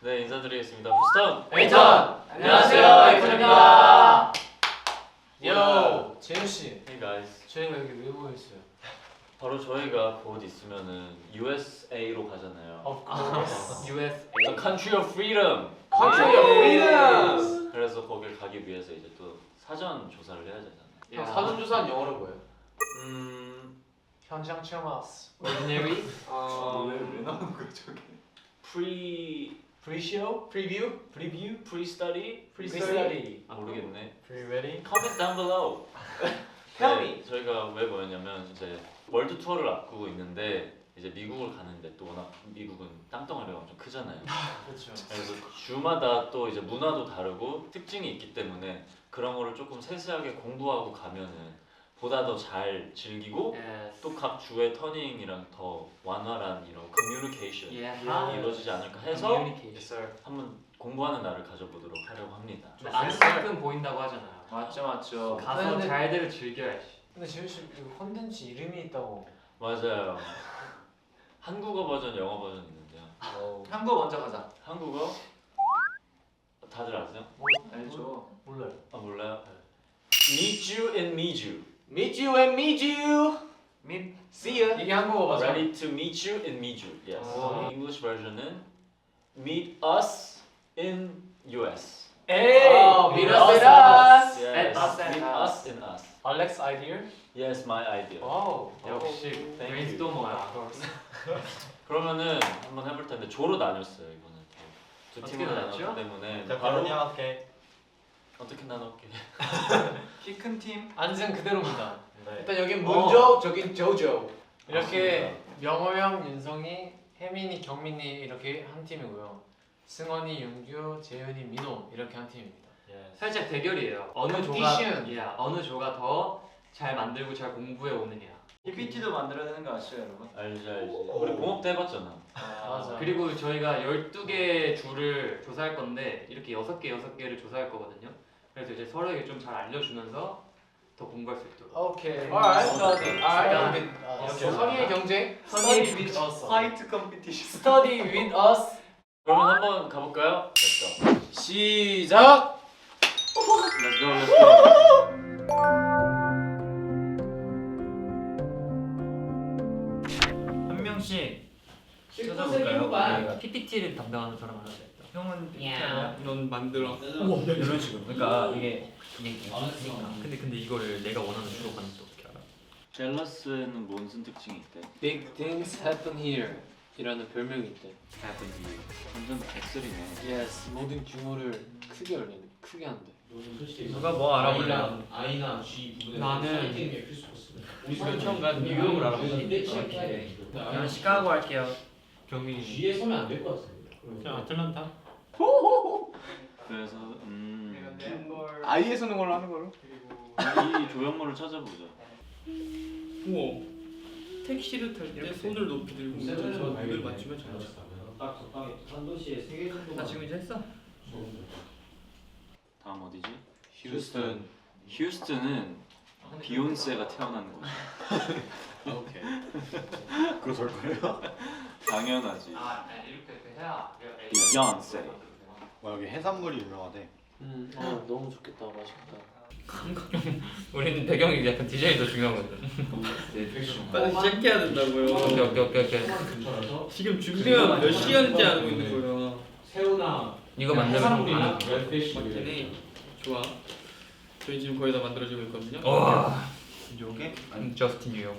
네, 인사드리겠습니다. 후스턴 에이턴! 안녕하세요, 에이턴입니다. 요, 재윤 씨. Hey guys. 저희가 여기 왜 모였어요? 바로 저희가 곧 있으면은 USA로 가잖아요. Of course. US The country of freedom. Country of freedom. 그래서 거길 가기 위해서 이제 또 사전 조사를 해야 되잖아요. 사전 조사는 영어로 뭐예요? 현장 체험하우스. ordinary 왜 나오는 거야 저게? Pre-show? Preview? Preview? Pre-study? Pre-study. 모르겠네. Pre-ready? Comment down below. Tell 네, 저희가 왜 모였냐면 이제 월드 투어를 앞두고 있는데 이제 미국을 가는데 또 워낙 미국은 땅덩어리가 엄청 크잖아요. 그렇죠. 그래서 주마다 또 이제 문화도 다르고 특징이 있기 때문에 그런 거를 조금 세세하게 공부하고 가면은 보다 더 잘 즐기고 yes. 또 각 주의 터닝이랑 더 완활한 이런 커뮤니케이션이 yeah. 이루어지지 않을까 해서 Communication. Yes, sir. 한번 공부하는 날을 가져보도록 하려고 합니다. 안만큼 보인다고 하잖아요. 맞죠. 가서 근데- 잘대로 즐겨야지. 근데 재윤 씨, 이거 컨텐츠 이름이 있다고. 맞아요. 한국어 버전, 영어 버전 있는데요. 한국 먼저 가자. 한국어 다들 아세요? 알죠. 몰라요. 아 몰라요? Meet you and meet you. Meet you and meet you. Meet. See ya. 이게 한국어 버전. Ready to meet you and meet you. Yes. 오. English version은 Meet us in US. 에이. meet us us and us. Yes. And us and Meet us. us in us. Alex idea. Yes, my idea. 와우. 역시 Thank you. 브레인스토머야. 그러면은 한번 해볼 텐데 조로 나눴어요 이번에. 두 어떻게 팀으로 나눴죠? 나눴기 때문에 자, 바로 할게. 어떻게 나눌게? 키 큰 팀. 안승 그대로입니다. 네. 일단 여긴 문조, 저긴 조조. 이렇게 맞습니다. 명호 형, 윤성이, 혜민이, 경민이 이렇게 한 팀이고요. 승원이, 윤규, 재윤이, 민호 이렇게 한 팀입니다. 살짝 대결이에요. 어느 조가 Competition. 어느 조가 더 잘 만들고 잘 공부해 오느냐. PPT도 만들어야 되는 거 아시죠, 여러분? 알지. 우리 공업 때 해봤잖아. 맞아. 그리고 저희가 12개 주를 조사할 건데 이렇게 6개를 조사할 거거든요. 그래서 이제 서로에게 좀 잘 알려주면서 더 공부할 수 있도록. 오케이. Alright, Study. Alright. 이렇게 선의의 경쟁. 선의의 Study with us. 화이트 컴피티션. Study with us. 그러면 한번 가볼까요? Let's go. 시작. Let's go. Let's go. 한 명씩 찾아볼까요? PPT를 담당하는 사람 하나 있다. 형은 야. 넌 만들어 이런 식으로 그러니까 이게 근데 이거를 내가 원하는 주로 가는지 어떻게 알아? 젤러스에는 뭔 특징이 있대? Big things happen here. 이라는 별명이 있대. Happen here. 완전 백설이네. Yes. 모든 규모를 크게 열리는, 크게 한대. 누가 뭐 알아볼래? I나 G 부분에 나는 우리 처음 간 뉴욕을 알아보자. 저는 시카고 할게요. 경민이. G에 서면 안 될 것 같습니다. 그냥 아틀란타. 그래서 아이에 서는 걸로 하는 걸로. 이 조형물을 찾아보자. 우와. 택시를 탈 때 손을 높이 들고 저 눈을 맞추면 잘 쳐. 딱 적당히 한 도시에 3개 정도. 나 지금 이제 했어. 다음 어디지? 휴스턴. 휴스턴은 비욘세가 태어난 곳. 오케이. 그럴 거예요? 당연하지. 이렇게 해야. 비욘세. 여기 해산물이 유명하대. 너무 좋겠다. 맛있겠다. 우리는 배경이 약간 디자인이 더 중요하거든. 빨리 시작해야 된다고요. 오케이. 근처라서 지금 준비만 몇 시간째 하고 있는 거야. 새우나 이거 만들면 해산물이나 좀 redfish 맞긴 해. 좋아. 저희 지금 거의 다 만들어지고 있거든요. 와. 요게? 저스틴 뉴욕.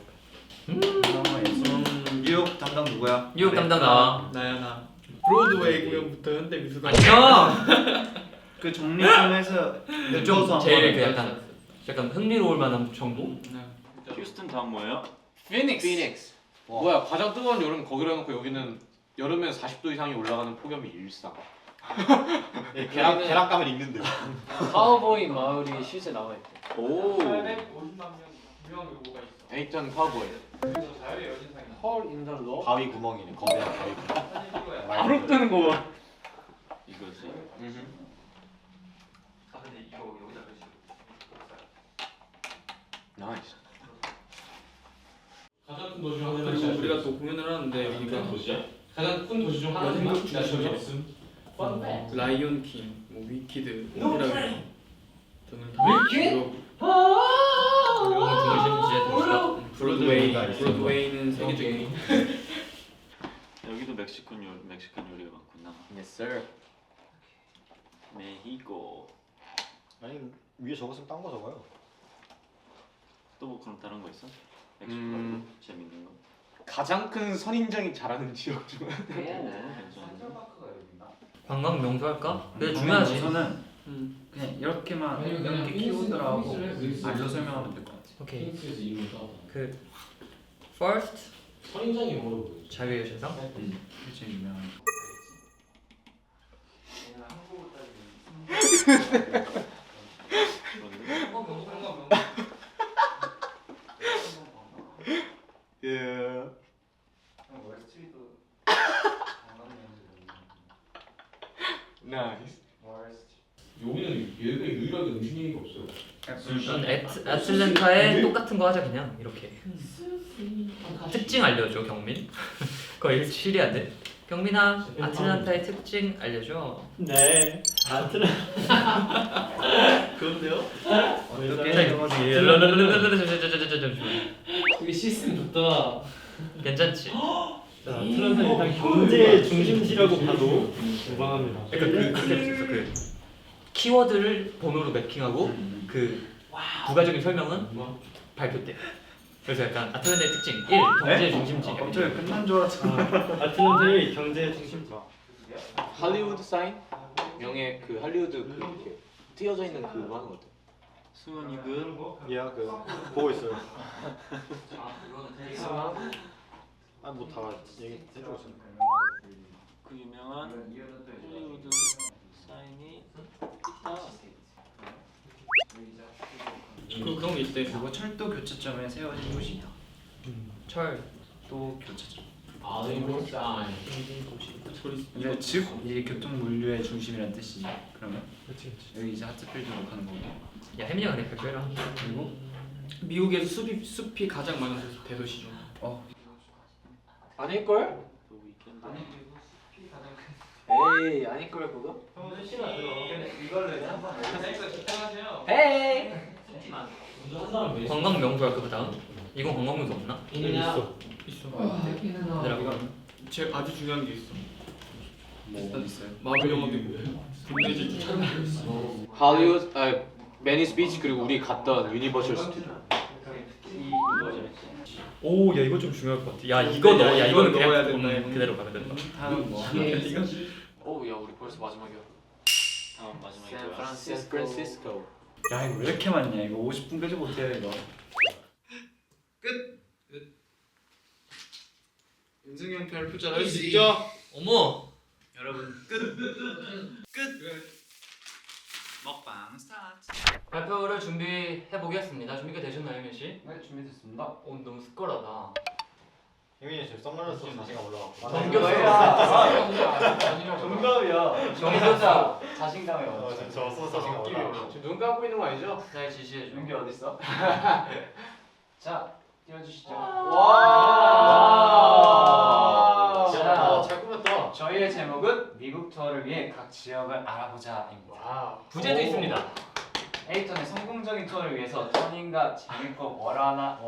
뉴욕 담당 누구야? 뉴욕 담당 나와. 나야 나. 브로드웨이 공연부터 현대미술관. 안녕. 그 정리 좀 해서 좀 제일 그 약간 흥미로울 만한 정도? 휴스턴 다음 뭐예요? 피닉스. 와. 뭐야 가장 뜨거운 여름 거기로 해놓고 여기는 여름엔 40도 이상이 올라가는 폭염이 일상. 계란감을 읽는데. 카우보이 마을이 실제 나와 있대. 오. 850만 명 유명한 게 뭐가 있어? 데이턴 카우보이. 자유의 여신상이. Hole in the law. 바위 구멍이네. 거대한 바위 구멍. 사진 찍어야. 바로 뜨는 거 봐. 이거지. 아 근데 이거 여기다 나이스. 가장 큰 도시 중 하나는 그리고 우리가 또 공연을 하는데 가장 큰 여기가 도시야? 가장 큰 도시 중 하나는 연극 나tional 중심이야. 없음. 라이온 킹, 뭐 위키드, 이라고 저는 위키드? 영어 중심지에 동시다. 브로드웨이는 세계적인 여기도 멕시칸 요리가 많구나. Yes sir. 메히코. 아니 위에 적었으면 딴 거 적어요. 또 뭐 그럼 다른 거 있어? 멕시코 재밌는 거? 가장 큰 선인장이 자라는 지역 중. 괜찮은데? 관광 명소 할까? 그게 중요하지. 저는 그냥 이렇게만 이렇게 키워드라고 알려 설명하면 될 것 같아. 오케이. 킹스에서 이름을 따다. 그 first 선인장이 뭐라고 그러지? 자유의 세상. 그게 제일 유명한 거. 예. 나이스. 여기는 얘가 유일하게 음식 얘기가 없어요. 아틀란타에 똑같은 거 하자 그냥 이렇게. 특징 알려줘 경민. 거의 일치일이 안 돼. 경민아 아틀란타의 특징 알려줘. 네. 그런데요? 이게 시스템 좋다. 괜찮지? 아틀란타 일단 경제 중심지라고 봐도 무방합니다. 그러니까 그 키워드를 번호로 매핑하고 그 부가적인 설명은 발표 때. 그래서 약간 아틀란타의 특징 1. 경제 중심지. 갑자기 끝난 줄 알았잖아. 아틀란타의 경제 중심지. 할리우드 사인? 명예 그 할리우드 그 이렇게 띄어져 있는 그거 하는 거 어때? 수은이 근 얘가 그 보고 있어요. 뭐 다 얘기 해주고 있어요. 그 유명한 할리우드 사인이 있다. 그런 게 있대. 그거 철도 교차점에 세워진 곳이다. 철도 교차점. 아이론사인. 이게 즉 이게 교통 물류의 중심이란 뜻이지. 그러면 여기 이제 하트필드로 가는 거고. 야 혜민이가 그냥 발표해라. 그리고 미국에서 숲이 가장 많은 대도시죠. 아닐걸? 또 위켄드. 에이 아닐걸 그거? 관광 명소야 그 다음. 이건 관광 명소 없나? 있어. 얘들아 제 아주 중요한 게 있어. 뭐 있어요? 마블 영화도 있고 분대질 촬영도 있어. 할리우드 베니스 비치 그리고 우리 갔던 유니버셜 스튜디오. 오, 야 이거 좀 중요할 것 같아. 야 이거 넣어. 야 이거는 그냥 넣어야 된다, 이거. 그대로 가면 된다. 다음 뭐? 오야 우리 벌써 마지막이야. 다음 마지막에 샌프란시스코. 야 이거 왜 이렇게 많냐? 이거 50분까지 못해 이거. 윤승이 형 별표 잘할 수 있죠? 어머. 여러분 끝. 먹방 스타트. 발표를 준비해 보겠습니다. 준비가 되셨나요, 혜민 씨? 네 준비됐습니다. 오 너무 스컬하다. 형이 지금 선글라스 자신감 올라갔고. 정답이야. 정답자 자신감이 없어. 저 자신감 올라갔고. 지금 눈 감고 있는 거 아니죠? 잘 지시해 줘. 윤기 어디 있어? 자 띄워주시죠. 와. 자, 잘 꾸몄다. 저희의 제목은 미국 투어를 위해 각 지역을 알아보자입니다. 부제도 있습니다. 에이턴의 성공적인 투어를 위해서 터닝과 재밌고 원활한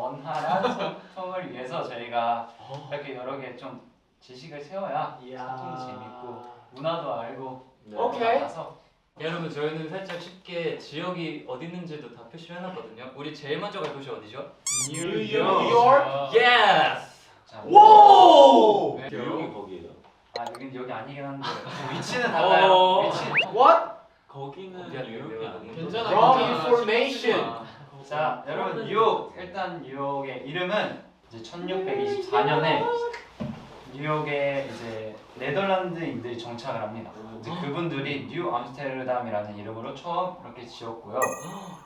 소통을 위해서 저희가 이렇게 여러 개 좀 지식을 세워야 소통도 재밌고 문화도 알고 알아서 여러분 저희는 살짝 쉽게 지역이 어디 있는지도 다 표시를 해놨거든요. 우리 제일 먼저 갈 곳이 어디죠? 뉴욕. 예스. 자, 오! 뉴욕이 거기예요. 여긴 여기 아니긴 한데 위치는 달라요. 위치. 거기는 어디야, 뉴욕이 아니고. 괜찮아. Wrong information. 자, 여러분 뉴욕 일단 뉴욕의 이름은 이제 1624년에 뉴욕에 이제 네덜란드인들이 정착을 합니다. 이제 그분들이 뉴 암스테르담이라는 이름으로 처음 이렇게 지었고요.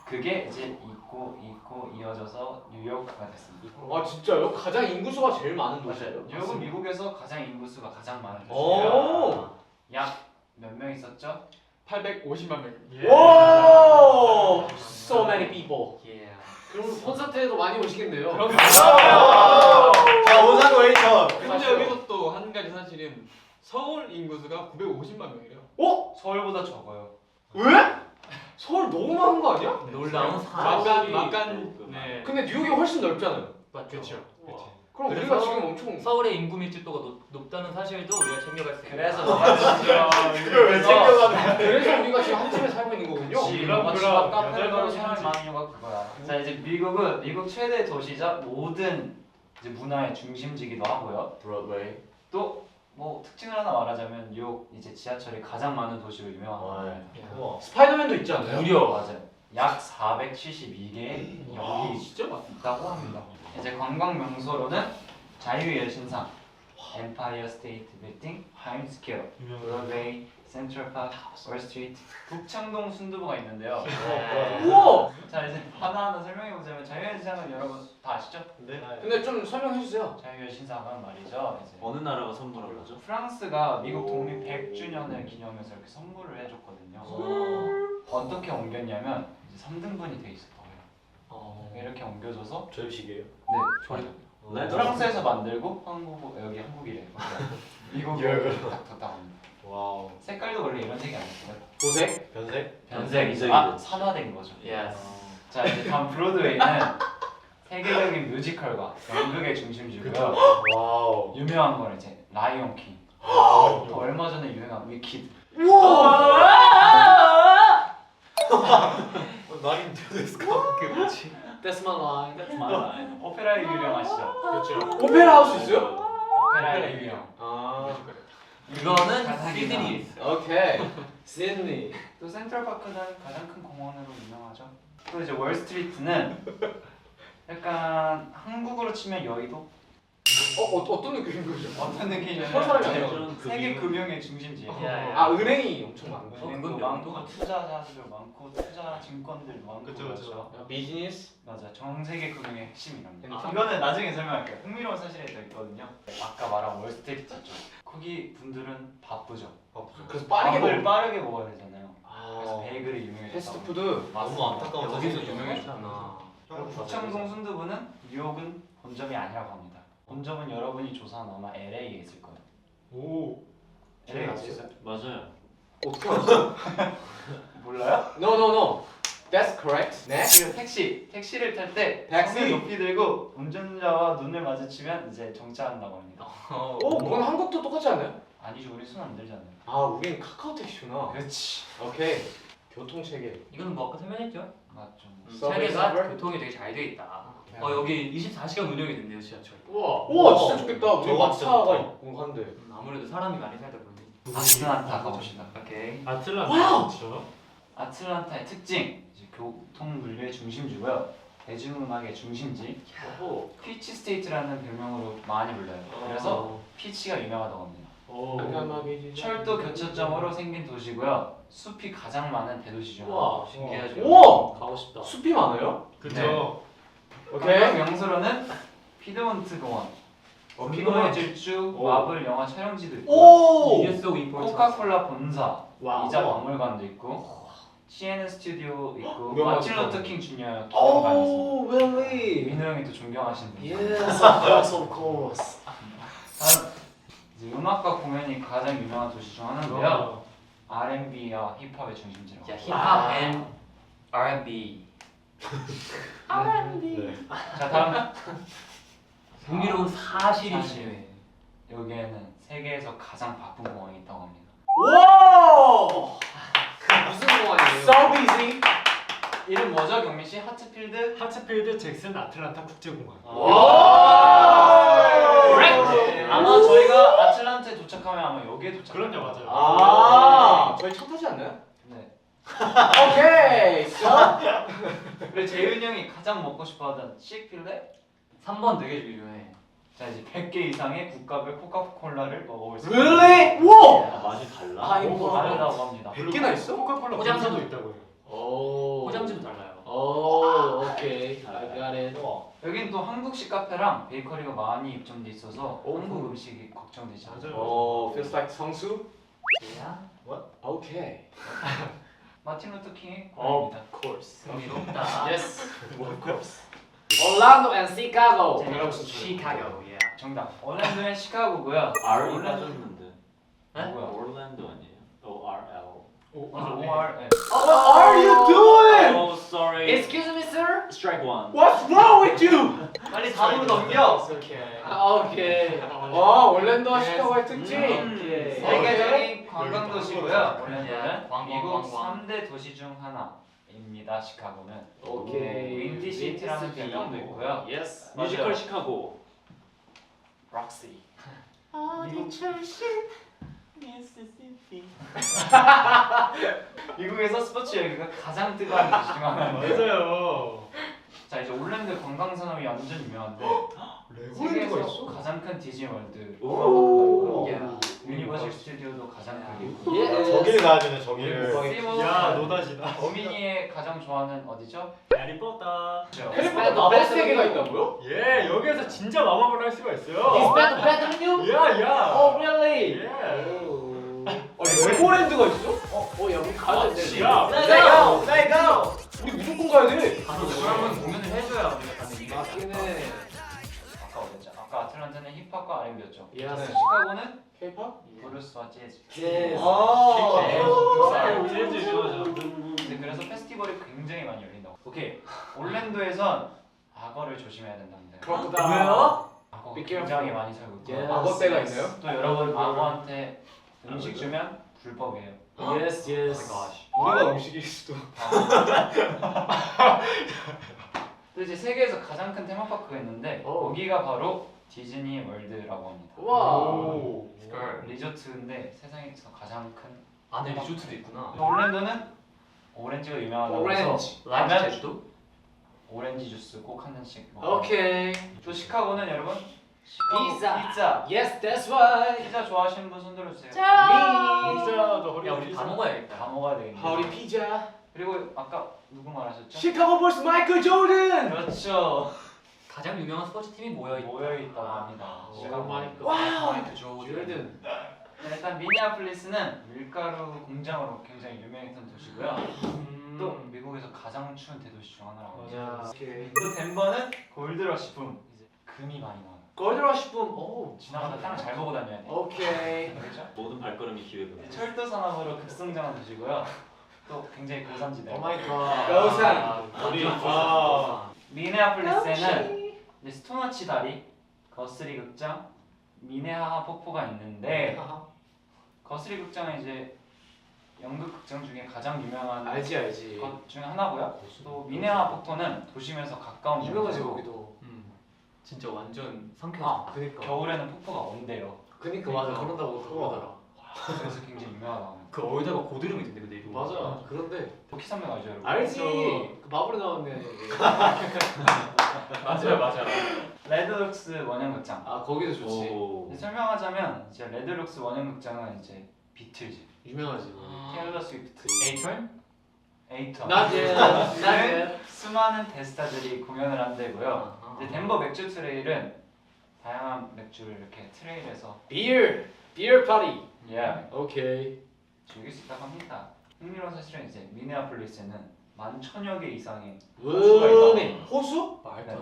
그게 이제 있고 이어져서 뉴욕가 됐습니다. 아 진짜요? 가장 인구수가 제일 많은 맞아요. 도시예요? 뉴욕은 미국에서 가장 인구수가 가장 많은 오! 도시예요. 약 몇 명 있었죠? 850만 명. 오! So many people. 예. 그럼 콘서트에도 많이 오시겠네요. 자 오산 웨이터. 근데 여기서 또 한 가지 사실은 서울 인구수가 950만 명이래요. 서울보다 적어요. 왜? 서울 너무 많은 거 아니야? 놀라운 막간 네. 근데 뉴욕이 훨씬 넓잖아요. 맞죠. 그렇죠. 그럼 그래서 우리가 지금 엄청 서울의 인구 밀집도가 높다는 사실도 우리가 챙겨갈 수 있어요. 그래서 그걸 왜 챙겨가는 그래서 우리가 지금 한 집에 살고 있는 거군요. 지금 집 카페를 가로 사람이 많은 이유가 그거야. 자 이제 미국은 미국 최대 도시자 모든 이제 문화의 중심지기도 하고요. 브로드웨이. 또 뭐 특징을 하나 말하자면 뉴욕 이제 지하철이 가장 많은 도시로 유명합니다. 우와. 스파이더맨도 있지 않나요? 무려 맞아요. 약 472개의 역이 진짜 있다고 합니다. 이제 관광 명소로는 자유의 여신상, 엠파이어 스테이트 빌딩, 타임스퀘어, 브로드웨이, 센트럴파크, 월스트리트, 북창동 순두부가 있는데요. 우와! 자 이제 하나하나 설명해 보자면 자유의 여신상은 여러분 다 아시죠? 근데 좀 설명해 주세요. 자유의 여신상은 말이죠. 이제 어느 나라가 선물을 하죠? 프랑스가 미국 독립 100주년을 기념해서 이렇게 선물을 해줬거든요. 어떻게 옮겼냐면 이제 3등분이 돼 있었던 거예요. 이렇게 옮겨줘서 저유식이에요? 네, 좋아요. 네, 프랑스에서 만들고 여기 한국이래. 미국이 딱 합니다. 와우. 색깔도 원래 이런 색이 아니었어요. 보색? 변색? 변색이죠. 아, 산화된 거죠. 자 이제 다음 브로드웨이는 세계적인 뮤지컬과 연극의 중심지고요. 와우. 유명한 거는 이제 라이온 킹. 와우. 또 얼마 전에 유행한 위키드. 나린 데스까? 그게 뭐지? That's my line. That's my line. 오페라에 유명하시죠? 그렇죠. 오페라 하우스 있어요? 오페라에 유명. 아. 이거는 가상이다. 시드니에 있어. 오케이. 시드니. 또 센트럴파크는 가장 큰 공원으로 유명하죠. 또 이제 월스트리트는 약간 한국으로 치면 여의도? 어떤 느낌인 거죠? 어떤 느낌이냐면 서울 사람이 아니에요. 완전 세계 금융의 중심지예요. 아 은행이 엄청 많고. 은행도 많고 투자자들 많고 투자 증권들 많고 그쵸. 그렇죠. 비즈니스. 맞아. 전 세계 금융의 핵심이랍니다. 아. 이거는 나중에 설명할게요. 흥미로운 사실이 더 있거든요. 아까 말한 월스트리트 쪽. 거기 분들은 바쁘죠. 그래서 빠르게 밥을 먹을. 빠르게 먹어야 되잖아요. 그래서 아. 베이글이 유명해요. 패스트푸드. 너무 안타까운 여기서 사실이죠. 유명했잖아. 북창동 순두부는 뉴욕은 본점이 아니라고 합니다. 본점은 여러분이 조사한 아마 LA에 있을 거예요. 오. LA 어디 있어요? 맞아요. 어떻게 알았어? 몰라요? No. That's correct. 네. 그 택시를 탈 때 택시. 손을 높이 들고 운전자와 눈을 마주치면 이제 정차한다고 합니다. 그건 한국도 똑같지 않나요? 아니죠, 우리 손 안 들잖아요. 아, 우린 카카오 택시구나. 그렇지. 오케이. 교통 체계. 이거는 뭐 아까 설명했죠? 맞죠. 세계가 서비스 교통이 되게 잘 돼 있다. 여기 24시간 운영이 된대요 지하철. 우와, 진짜 좋겠다. 우리 저거 마차가 진짜 있고 한데. 아무래도 사람이 많이 살다 보니. 아틀란타 가봅시다. 오케이. 아틀란타. 그렇죠. 아틀란타의 특징, 이제 교통 물류의 중심지고요. 대중음악의 중심지. 피치 스테이트라는 별명으로 많이 불려요. 그래서 피치가 유명하다고 합니다. 철도 교차점으로 생긴 도시고요. 숲이 가장 많은 대도시 중 우와, 하나. 신기하죠. 우와! 가고 싶다. 숲이 많아요? 그렇죠. 관광 명소로는 피드몬트 공원, 피노의 질주, 마블 영화 촬영지도 있고, 오! 이게 속 임포트. 코카콜라 본사, 와우. 이자 박물관도 있고, CNN 스튜디오 있고, 유명한 마틴 루터 킹 주니어 기념관이 있습니다. 오, really? 민호 형이 또 존경하시는 분. Yes, of course. 다음 이제 음악과 공연이 가장 유명한 도시 중 하나인데요. R&B와 힙합의 중심지라고. 자, 힙합 앤 R&B. 자 다음 흥미로운 사실이 사실. 있네요. 여기에는 세계에서 가장 바쁜 공항이 있다고 합니다. 와! 무슨 공원이에요? So busy. 이름 뭐죠, 경민 씨? 하트필드? 하츠필드 잭슨 아틀란타 국제공항. 네. 아마 저희가 아틀란타에 도착하면 아마 여기에 도착. 그럼요, 맞아요. 아, 저희 차 타지 않나요? 네. 오케이. 그리고 재윤이 형이 가장 먹고 싶어하던 치크필레? 3번 되게 유명해. 자 이제 100개 이상의 국가별 코카콜라를 먹어볼 수 Really? 우와! 아, 맛이 달라? 아, 이거 다르다고 합니다. 100개나 있어? 코카콜라 포장지도 본사도 있다고요. 오. 포장지도 달라요. 오, 오케이. I got it. 여긴 또 한국식 카페랑 베이커리가 많이 입점돼 있어서 한국 음식이 걱정되지 않아요. 오, feels like 성수? 야, 오케이. 마틴 루터 킹의 Of 고향입니다. course. 흥미롭다. Yes. Of course. Orlando and Chicago. 자, 시카고. 예. 정답. 얼랜도는 시카고고요. R이 얼랜도 빠졌는데. 누구야? 올랜도 아니에요? ORL. 맞아 OR. 네. What are you doing? Oh, sorry. Excuse me, sir. Strike one. What's wrong with you? 빨리 다음으로 넘겨. 오케이. 와 올랜도와 시카고의 특징. 세계적인 관광 도시고요. 올랜도는 예, 미국 관광. 3대 도시 중 하나입니다. 시카고는. 오케이. 윈디시티라는 별명도 있고요. Yes. 맞아요. 뮤지컬 시카고. 락시. 미국에서 스포츠 열기가 가장 뜨거운 도시 중 하나입니다. 맞아요. 자 이제 올랜도 관광 산업이 완전 유명한데 레고랜드가 세계에서 있어? 가장 큰 디즈니월드 오. 유니버셜 스튜디오도 가장 크고 예. 저길 가야 되네 저길. 스티브 야 노다지다. 어민이의 가장 좋아하는 어디죠? 해리포터. 그렇죠. 해리포터 마법 세계가 있다고요? 예 여기에서 진짜 마법을 할 수가 있어요. Is that better than you? 야야. Oh really? 예. 레고랜드가 있어? 야 우리 가야 돼. 야. Let's go. 우리 무조건 가야 돼. 그러면 공연을 해줘야 우리가 가는 게 맞긴 해. 아까 어땠죠? 아까 아틀란타는 힙합과 R&B였죠. Yes. 시카고는 K-pop? 블루스와 재즈. Yes. 재즈 좋아하죠. 네, 그래서 페스티벌이 굉장히 많이 열린다고. 오케이. 올랜도에선 악어를 조심해야 된답니다. 그렇구나. 왜요? 악어 Be 굉장히 careful. 많이 살고 있고. Yes. 악어떼가 있나요? 또 여러분 악어한테 음식 주면 불법이에요. Yes, yes. 우리가 음식일 수도. 또 이제 세계에서 가장 큰 테마파크가 있는데 오. 거기가 바로 디즈니 월드라고 합니다. 와. 리조트인데 세상에서 가장 큰. 안에 리조트도 있구나. 올랜도는 오렌지가 유명하다고 해서 오렌지. 라이브 가면 제주도? 오렌지 주스 꼭 한 잔씩 먹어요. 오케이. 또 시카고는 여러분 시카고 피자. 피자. Yes, that's right. 피자 좋아하시는 분 손 들어주세요. 피자도 야 우리 다 먹어야겠다. 다 먹어야 되겠네. 하우리 피자. 그리고 아까 누구 말하셨죠? 시카고 볼스 마이클 조던. 그렇죠. 가장 유명한 스포츠 팀이 모여있다. 모여 있다고 합니다. 시카고. 마이클 조던. 조던. 네, 일단 미니애폴리스는 밀가루 공장으로 굉장히 유명했던 도시고요. 또 미국에서 가장 추운 대도시 중 하나라고 합니다. 오케이. 또 덴버는 골드러시 붐. 이제 금이 많이 나와요. 골드러시 붐. 오. 지나가다 땅 잘 보고 다녀야 돼. 오케이. 그렇죠? 모든 발걸음이 기회군요. 철도 산업으로 급성장한 도시고요. 또 굉장히 고산지대. 오 마이 갓. 고산. 우리 미네아폴리스에는 이제 스토너치 다리, 거스리 극장, 미네하하 폭포가 있는데 거스리 극장은 이제 연극 극장 중에 가장 유명한 알지. 것 중에 하나고요. 또 미네하하 폭포는 도심에서 가까운 유명하지 곳이고 거기도. 진짜 완전 상쾌하다. 그니까. 겨울에는 폭포가 온대요. 그니까 맞아. 그런다고 그러더라. 그래서 굉장히 유명하다고 합니다. 그 어디다가 고드름이 있던데 근데 이거. 맞아. 그런데 키산맥 알죠 여러분? 알지. 그 마블에 나왔네. 맞아요. 레드록스 원형극장. 아 거기도 좋지. 오. 이제 설명하자면 이제 레드록스 원형극장은 이제 비틀즈, 유명하지. 테일러 스위프트, 에이턴, 나제. 수많은 대스타들이 공연을 한대고요. 이제 덴버 맥주 트레일은 다양한 맥주를 이렇게 트레일에서 비어 파티. 오케이. 즐길 수 있다고 합니다. 흥미로운 사실은 이제 미네아폴리스에는 11,000여 개 이상의 음. 호수? 말도 안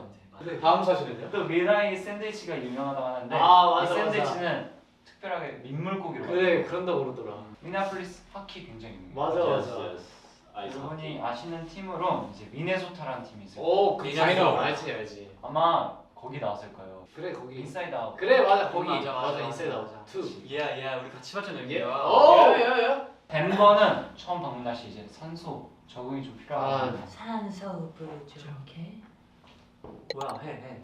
돼. 네. 다음 사실은요? 또 미라이 샌드위치가 유명하다고 하는데 아, 맞아, 이 샌드위치는 특별하게 민물고기로 그래 그런다고 그러더라. 미네아폴리스 하키 굉장히 유명해요. 맞아 Yes, 맞아. yes. 아이스 여러분이 아시는 팀으로 이제 미네소타라는 팀이 있어요. 오, 그 미네소타. 다이너 알지. 아마 거기 나왔을 거예요. 그래 거기. 인사이드 아웃. 그래 맞아 거기. 맞아. 인사이드 아웃. 투. 야 우리 같이 봤잖아 예. 여기가. 오. 덴버는 처음 방문할 시 이제 산소 적응이 좀 필요하다. 산소 부족해. 뭐야 해.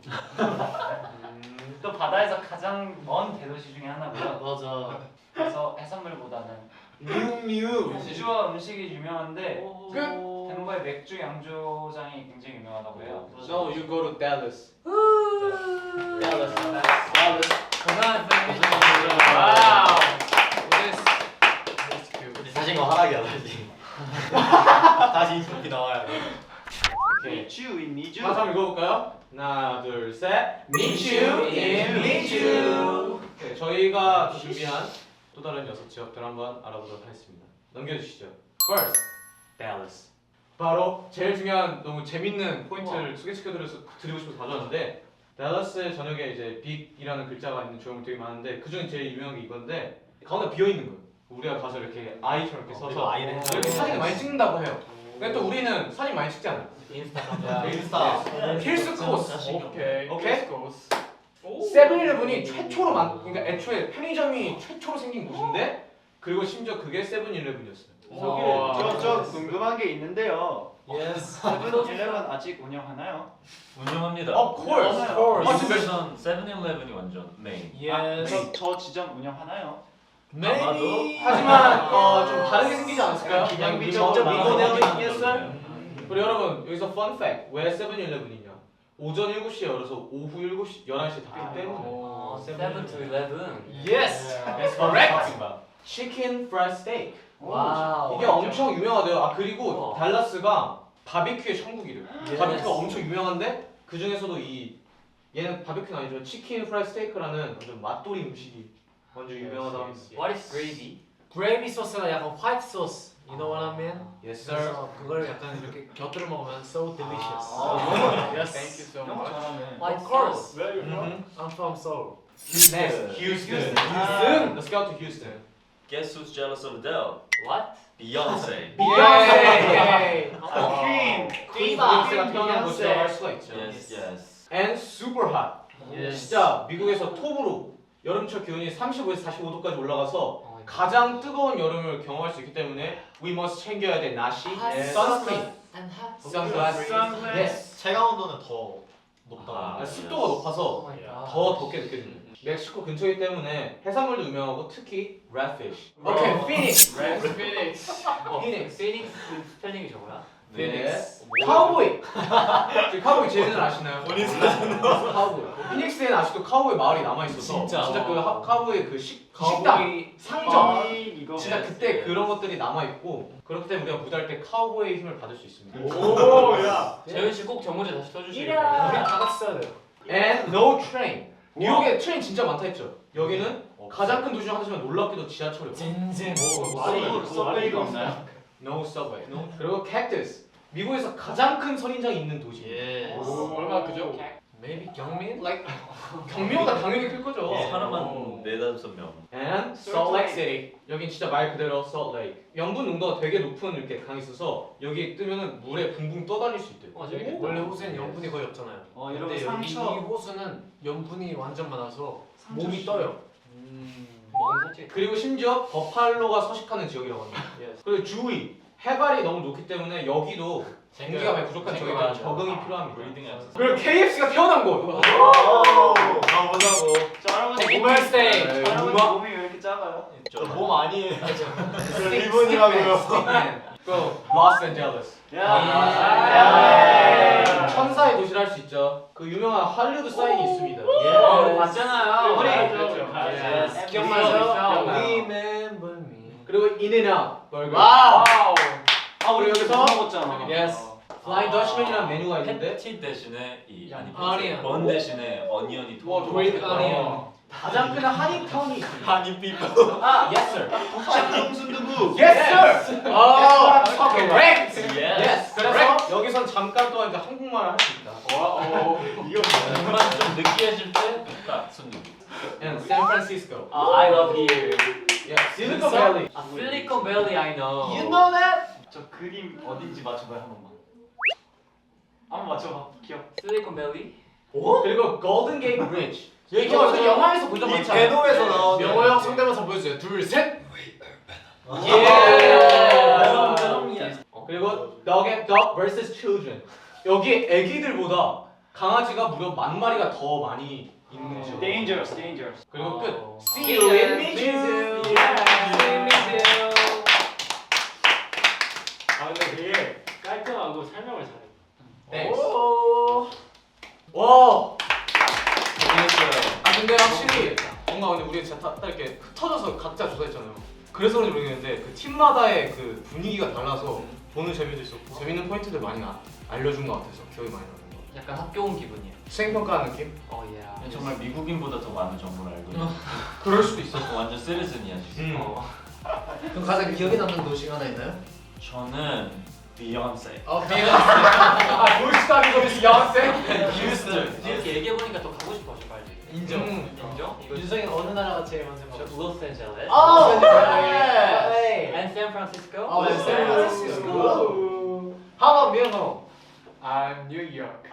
또 바다에서 가장 먼 대도시 중에 하나고요. 맞아. 그래서 해산물보다는 뮤. 지주와 음식이 유명한데 끝. 덴버의 맥주 양조장이 굉장히 유명하다고 해요. No, you go to Dallas. Dallas. 와우. 자신감 하락이 안 하지. 다시 인스피 나와야 돼. 미주. 다시 한번 읽어볼까요? 하나, 둘, 셋. Meet you in 미주. 네, 저희가 준비한 또 다른 6지역들 한번 알아보도록 하겠습니다. 넘겨주시죠. First, Dallas. 바로 제일 중요한 너무 재밌는 포인트를 소개시켜드리고 싶어서 가져왔는데 달라스 전역에 이제 빅이라는 글자가 있는 조형물 되게 많은데 그 중에 제일 유명한 게 이건데 가운데 비어 있는 거예요. 우리가 가서 이렇게 아이처럼 이렇게 서서 아이네. 이렇게 사진을 많이 찍는다고 해요. 근데 또 우리는 사진 많이 찍지 않아요. 인스타. 필수 코스. 오케이. 오케이? 코스. 세븐일레븐이 최초로 그러니까 애초에 편의점이 최초로 생긴 곳인데 그리고 심지어 그게 세븐일레븐이었어요. 저 궁금한 게 있는데요. 예스. 세븐일레븐 아직 운영하나요? 운영합니다. Of course. 아, 진짜 우선 세븐일레븐이 완전 메인. 저 지점 운영하나요? 아마도 하지만 좀 다르게 생기지 않았을까요? 그냥 직접 미모네어도 나가는 있겠어요? 그리고 여러분 여기서 fun fact 왜 세븐일레븐이냐? 오전 7시에 열어서 오후 7시, 11시에 닫기 때문에 7 to 11. Yes! That's correct! 치킨 프라이드 스테이크 와우. 이게 엄청 유명하대요. 아 그리고 우와. 달라스가 바비큐의 천국이래요. 바비큐가 엄청 유명한데 그 중에서도 얘는 바비큐는 아니죠. 치킨 프라이드 스테이크라는 완전 맛돌이 음식이 완전 유명하다. What is gravy? 그레이비 소스가 약간 화이트 소스. You know what I mean? Yes sir. 그래서 그걸 약간 이렇게 곁들여 먹으면 so delicious. Yes. Thank you so much. Of course. Where are you from? I'm from Seoul. Next, Houston. Let's go to Houston. Guess who's jealous of Adele? What? Beyonce. Yay! 퀸. 퀸가 태어난 곳이라고 할 수가 있죠. Yes, yes. And super hot. 진짜 미국에서 톱으로 여름철 기온이 35에서 45도까지 올라가서 가장 뜨거운 여름을 경험할 수 있기 때문에 we must 챙겨야 돼 나시, sunscreen, And hot. sunglasses. Yes. 체감 온도는 더 높다. 아, 습도가 높아서 Oh my god. 더 덥게 느껴집니다. 멕시코 근처이기 때문에 해산물도 유명하고 특히 redfish. Bro. 오케이, Phoenix. Red Phoenix. Phoenix. Phoenix 스펠링이 저거야? Phoenix. 카우보이. 저 카우보이 제주는 아시나요? 본인 카우보이. 피닉스에는 아직도 카우보이 마을이 남아 있어서 진짜? 그 카우보이 그 식당 상점. 이거 진짜 그때 그런 것들이 남아 있고 그렇기 때문에 우리가 무대할 때 카우보이의 힘을 받을 수 있습니다. 오야. 재현 씨꼭 정모제 다시 써주시길 우리 바랍니다. 다 같이 써야 돼요. And no train. 뉴욕에 트레인 진짜 많다 했죠. 여기는 가장 큰 도시 중 하나지만 놀랍게도 지하철이 없어. 찐찐. 서베이가 없나요? No subway. 그리고 cactus. 미국에서 가장 큰 선인장이 있는 도시. 얼마 그죠? Maybe 경민? Like 경미호가 당연히 클 거죠. 사람 한 4-5명. And Salt Lake City. 여긴 진짜 말 그대로 Salt Lake. 염분 농도가 되게 높은 이렇게 강이 있어서 여기 뜨면은 물에 붕붕 떠다닐 수 있대요. 원래 호수엔 염분이 거의 없잖아요. 이런 근데 여기 이 상처. 호수는 염분이 완전 많아서 몸이 떠요. 먹은 살찌. 그리고 심지어 버팔로가 서식하는 지역이라고 합니다. 그리고 주의 해발이 너무 높기 때문에 여기도 공기가 많이 부족한 지역이기 때문에 적응이 필요합니다. 브리딩 엑서사이즈. 그리고 KFC가 태어난 곳. 가보자고. 저 할아버지 Birthday. 저 할아버지 몸이 왜 이렇게 작아요? 몸 아니에요. 리본이라고요. Go Los Angeles. 야. 천사의 도시라 할 수 있죠. 그 유명한 할리우드 사인이 있습니다. 우리 봤잖아요. 우리 Yes. 기억나죠? Remember me. 그리고 인앤아웃 버거. 와우. 아 우리 여기서 여기서 먹었잖아. Yes. Flying Dutchman이라는 메뉴가 있는데 패티 대신에 이 아니야. 번 대신에 어니언이 Green onion. 가장 큰 한인타운이 있습니다. 한인 피플. Yes sir. 북창동 순두부. Yes sir. Correct. Yes. 그래서 여기선 잠깐 동안 이제 한국말을 할 수 있다. 정말 좀 느끼해질 때딱 손님. And San Francisco. I love here. Yeah. Silicon Valley. Silicon Valley I know. You know that? 저 그림 어딘지 맞춰봐요 한 번만. 한번 맞춰봐. 기억. Silicon Valley? 그리고 Golden Gate Bridge. 이거 이거 영화에서 본 적 많지 않아요? 배도에서 나온. 명호 형 성대모사 보여주세요. 둘 셋. 그리고 Dog and Dog vs Children. 여기 애기들보다 강아지가 무려 10,000마리가 더 많이 있는 지역. Dangerous, dangerous. 그리고 끝. See you in Mizzou. 아 근데 되게 깔끔하고 설명을 잘해. Thanks. 와. 아 근데 확실히 뭔가 근데 우리 진짜 딱 이렇게 흩어져서 각자 조사했잖아요. 그래서 그런지 모르겠는데 그 팀마다의 그 분위기가 달라서 보는 재미도 있었고 재밌는 포인트들 많이 알려준 것 같아서 기억이 많이 나는 거. 약간 학교 온 기분이야. 수행평가하는 느낌? 예. 정말 미국인보다 더 많은 정보를 알고 있는. 그럴 수도 있어. 완전 시리즈니야 지금. 그럼 가장 기억에 남는 도시가 하나 있나요? 저는 비욘세. 아, 돌스타기도 비욘세? 휴스턴. 이렇게 얘기해 보니까 더 가고 싶어 빨리. 인정. 인정? 이거 윤성이는 어느 나라가 제일 먼저 가고 싶어? 로스앤젤레스 네. and 샌프란시스코. 어, 네, 샌프란시스코. How about Milano? I'm New York.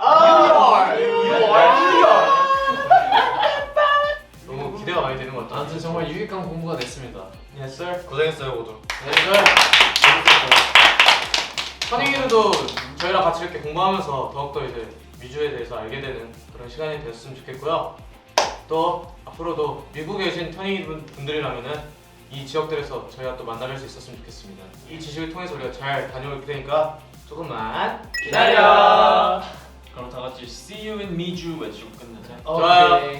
뉴욕. 너무 기대가 많이 되는 것 같아요. 아무튼 정말 유익한 공부가 됐습니다. Yes sir. 고생했어요 모두. 선행이들도 저희랑 같이 이렇게 공부하면서 더욱더 이제 미주에 대해서 알게 되는 그런 시간이 됐으면 좋겠고요. 또 앞으로도 미국에 계신 터닝이 분들이라면은 이 지역들에서 저희가 또 만날 수 있었으면 좋겠습니다. 이 지식을 통해서 우리가 잘 다녀올 테니까 조금만 기다려. 그럼 다 같이 See you in Miju 외치고 끝내자. 좋아요.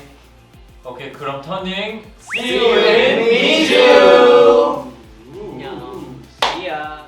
오케이 그럼 터닝 See you in Miju. 안녕. See ya.